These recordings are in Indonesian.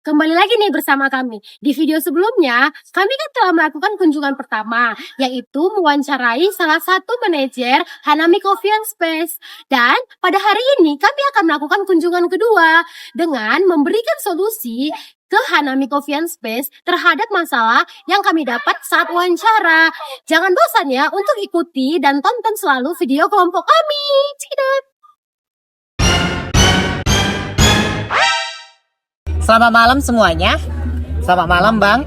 kembali lagi nih bersama kami. Di video sebelumnya, kami kan telah melakukan kunjungan pertama, yaitu mewawancarai salah satu manajer Hanami Coffee and Space. Dan pada hari ini kami akan melakukan kunjungan kedua dengan memberikan solusi ke Hanami Coffee and Space terhadap masalah yang kami dapat saat wawancara. Jangan bosan ya untuk ikuti dan tonton selalu video kelompok kami. Cidat. Selamat malam semuanya. Selamat malam Bang.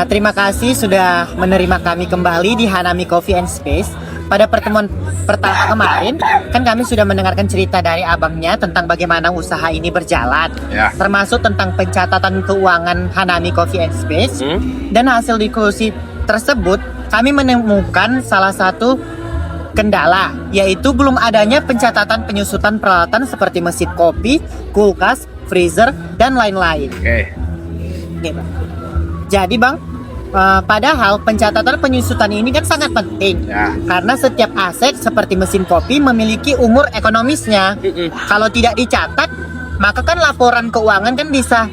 Terima kasih sudah menerima kami kembali di Hanami Coffee and Space. Pada pertemuan pertama kemarin, kan kami sudah mendengarkan cerita dari abangnya tentang bagaimana usaha ini berjalan, termasuk tentang pencatatan keuangan Hanami Coffee and Space. Dan hasil diskusi tersebut, kami menemukan salah satu kendala, yaitu belum adanya pencatatan penyusutan peralatan seperti mesin kopi, kulkas, freezer, dan lain-lain. Oke, Bang. Jadi Bang, padahal pencatatan penyusutan ini kan sangat penting, karena setiap aset seperti mesin kopi memiliki umur ekonomisnya. Kalau tidak dicatat, maka kan laporan keuangan kan bisa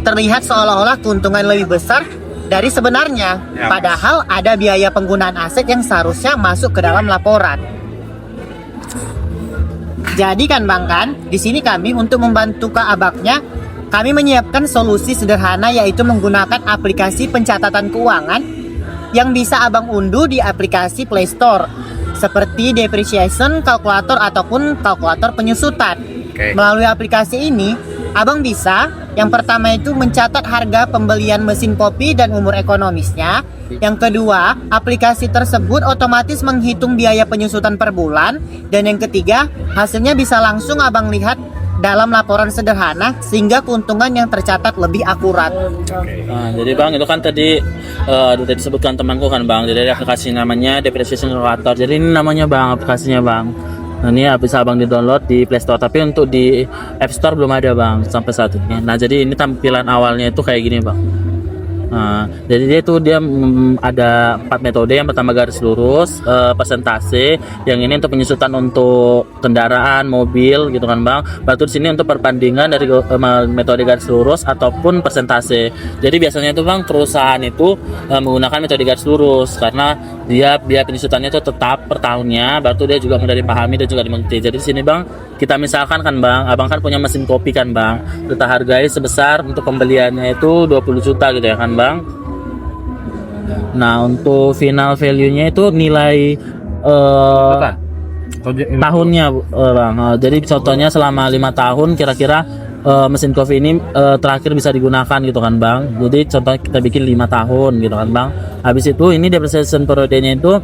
terlihat seolah-olah keuntungan lebih besar dari sebenarnya. Padahal ada biaya penggunaan aset yang seharusnya masuk ke dalam laporan. Jadi kan Bang, kan di sini kami untuk membantu ke abangnya, kami menyiapkan solusi sederhana, yaitu menggunakan aplikasi pencatatan keuangan yang bisa abang unduh di aplikasi Play Store, seperti depreciation calculator ataupun kalkulator penyusutan. Melalui aplikasi ini, abang bisa yang pertama itu mencatat harga pembelian mesin kopi dan umur ekonomisnya. Yang kedua, aplikasi tersebut otomatis menghitung biaya penyusutan per bulan. Dan yang ketiga, hasilnya bisa langsung abang lihat dalam laporan sederhana, sehingga keuntungan yang tercatat lebih akurat. Nah, jadi Bang, itu kan tadi disebutkan temanku kan Bang. Jadi aplikasi namanya depreciation calculator. Jadi ini namanya Bang, aplikasinya Bang. Nah, ini bisa abang di-download di Play Store, tapi untuk di App Store belum ada Bang sampai saat ini. Nah, jadi ini tampilan awalnya itu kayak gini Bang. Nah, jadi dia ada 4 metode. Yang pertama garis lurus, persentase. Yang ini untuk penyusutan untuk kendaraan, mobil gitu kan Bang. Lalu di sini untuk perbandingan dari metode garis lurus ataupun persentase. Jadi biasanya itu Bang, perusahaan itu menggunakan metode garis lurus karena dia biaya penyusutannya itu tetap per tahunnya. Baru dia juga mudah dipahami dan juga dimengerti. Jadi di sini Bang, kita misalkan kan Bang, abang kan punya mesin kopi kan Bang. Kita hargai sebesar untuk pembeliannya itu 20 juta gitu ya kan Bang. Nah, untuk final value-nya itu nilai tahunnya Bang. Jadi contohnya selama 5 tahun kira-kira mesin kopi ini terakhir bisa digunakan gitu kan Bang. Jadi contohnya kita bikin 5 tahun gitu kan Bang. Habis itu ini depreciation periodenya itu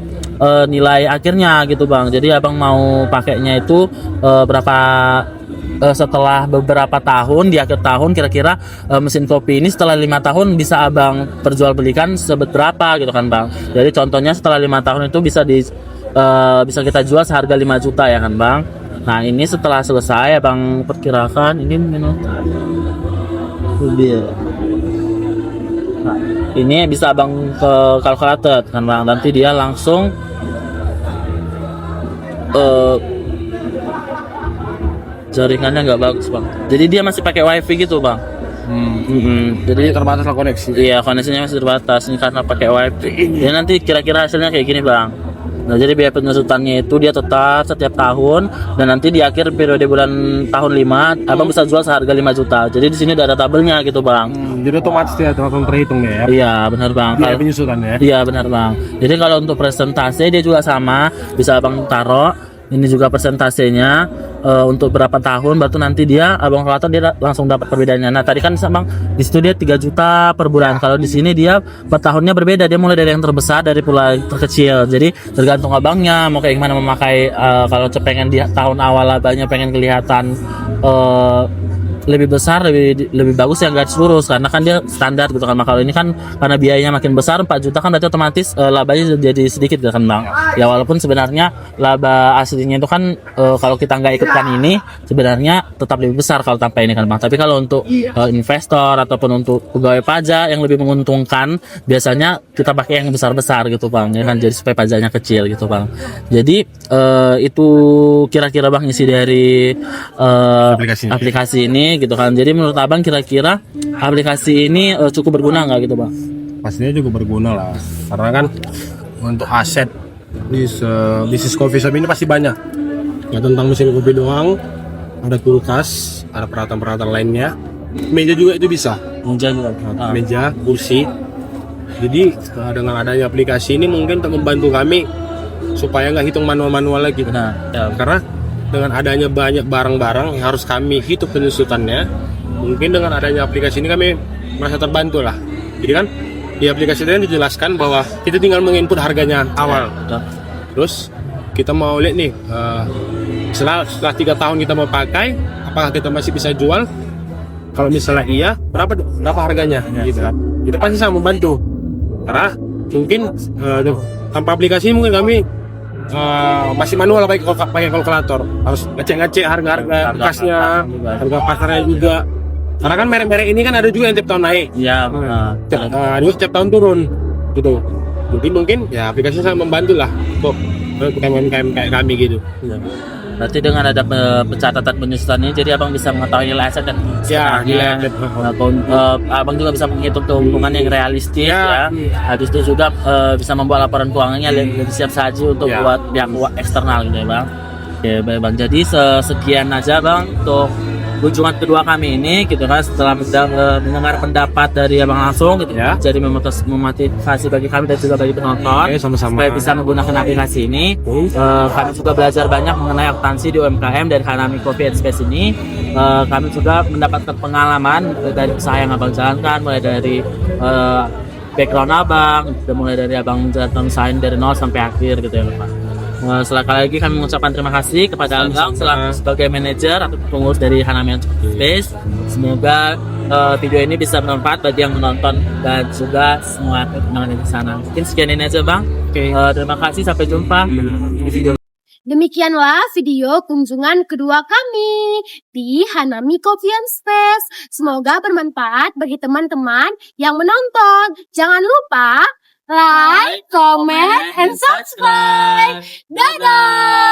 nilai akhirnya gitu Bang. Jadi abang mau pakainya itu berapa setelah beberapa tahun, di akhir tahun kira-kira mesin kopi ini setelah 5 tahun bisa abang perjualbelikan seberapa gitu kan Bang. Jadi contohnya setelah 5 tahun itu bisa kita jual seharga 5 juta ya kan Bang. Nah, ini setelah selesai abang perkirakan ini nah, ini bisa abang ke kalkulator kan Bang. Nanti dia langsung jaringannya nggak bagus Bang. Jadi dia masih pakai wifi gitu Bang. Jadi terbatas lah koneksi. Iya, koneksinya masih terbatas ini karena pakai wifi. Ya nanti kira-kira hasilnya kayak gini Bang. Nah, jadi biaya penyusutannya itu dia tetap setiap tahun, dan nanti di akhir periode bulan tahun 5 abang bisa jual seharga 5 juta. Jadi di sini ada tabelnya gitu Bang. Jadi otomatis dia langsung terhitung ya. Iya, benar Bang. Biaya penyusutannya. Iya, benar Bang. Jadi kalau untuk presentase dia juga sama, bisa abang taruh. Ini juga persentasenya untuk berapa tahun, baru nanti dia abang kalkulator dia langsung dapat perbedaannya. Nah, tadi kan Bang di situ dia 3 juta per bulan. Kalau di sini dia per tahunnya berbeda. Dia mulai dari yang terbesar dari pula terkecil. Jadi tergantung abangnya mau kayak gimana memakai. Kalau pengen di tahun awal abangnya pengen kelihatan lebih besar, lebih bagus yang garis lurus karena kan dia standar gitu kan. Kalau ini kan karena biayanya makin besar 4 juta kan berarti otomatis labanya jadi sedikit gitu kan Bang. Ya walaupun sebenarnya laba aslinya itu kan kalau kita nggak ikutkan ini sebenarnya tetap lebih besar kalau tanpa ini kan Bang. Tapi kalau untuk investor ataupun untuk pegawai pajak yang lebih menguntungkan biasanya kita pakai yang besar-besar gitu Bang. Ya kan, jadi supaya pajaknya kecil gitu Bang. Jadi itu kira-kira Bang isi dari aplikasi ini ini gitu kan. Jadi menurut abang kira-kira aplikasi ini cukup berguna nggak gitu bang? Pastinya juga berguna lah. Karena kan untuk aset bisnis coffee shop ini pasti banyak. Ya tentang mesin kopi doang, ada kulkas, ada peralatan-peralatan lainnya. Meja juga itu bisa. Meja juga. Meja, kursi. Jadi dengan adanya aplikasi ini mungkin untuk membantu kami supaya nggak hitung manual-manual lagi. Benar. Ya. Karena dengan adanya banyak barang-barang yang harus kami hitung penyusutannya, mungkin dengan adanya aplikasi ini kami merasa terbantu lah. Jadi kan di aplikasi ini dijelaskan bahwa kita tinggal menginput harganya awal. Ya. Terus kita mau lihat nih setelah 3 tahun kita mau pakai, apakah kita masih bisa jual? Kalau misalnya iya, berapa harganya? Gitu kan. Itu pasti sangat membantu. Karena mungkin tanpa aplikasi mungkin kami masih manual pakai kalkulator, harus ngecek harga bekasnya, harga pasarnya juga. Karena kan merek-merek ini kan ada juga yang tiap tahun naik, Iya. ada juga tiap tahun turun, gitu. Jadi mungkin ya aplikasi sangat membantu lah untuk UMKM kayak kami gitu. Berarti dengan ada pencatatan penyusutan ini, jadi abang bisa mengetahui nilai aset dan Ya, sebenarnya, abang juga bisa menghitung keuntungan yang realistis ya. Habis itu juga bisa membuat laporan keuangannya lebih siap saji untuk buat pihak eksternal gitu ya bang. Oke baik bang. Jadi sekian aja bang untuk kunjungan kedua kami ini gitu kan, setelah mendengar pendapat dari abang langsung gitu ya. Jadi memotivasi bagi kami dan juga bagi penonton Sama-sama. supaya bisa menggunakan aplikasi ini. Kami juga belajar banyak mengenai akuntansi di UMKM dari Hanami Coffee and Space ini. Kami juga mendapatkan pengalaman dari usaha yang abang jalankan, mulai dari background abang, mulai dari abang menjalankan usaha ini dari nol sampai akhir gitu ya Pak. Sekali lagi kami mengucapkan terima kasih kepada abang sebagai manajer atau pengurus dari Hanami Space. Semoga video ini bisa bermanfaat bagi yang menonton dan juga semua teman-teman di sana. Mungkin sekian ini aja bang. Terima kasih, sampai jumpa di video. Demikianlah video kunjungan kedua kami di Hanami Coffee and Space. Semoga bermanfaat bagi teman-teman yang menonton. Jangan lupa like, comment, and subscribe. Dadah!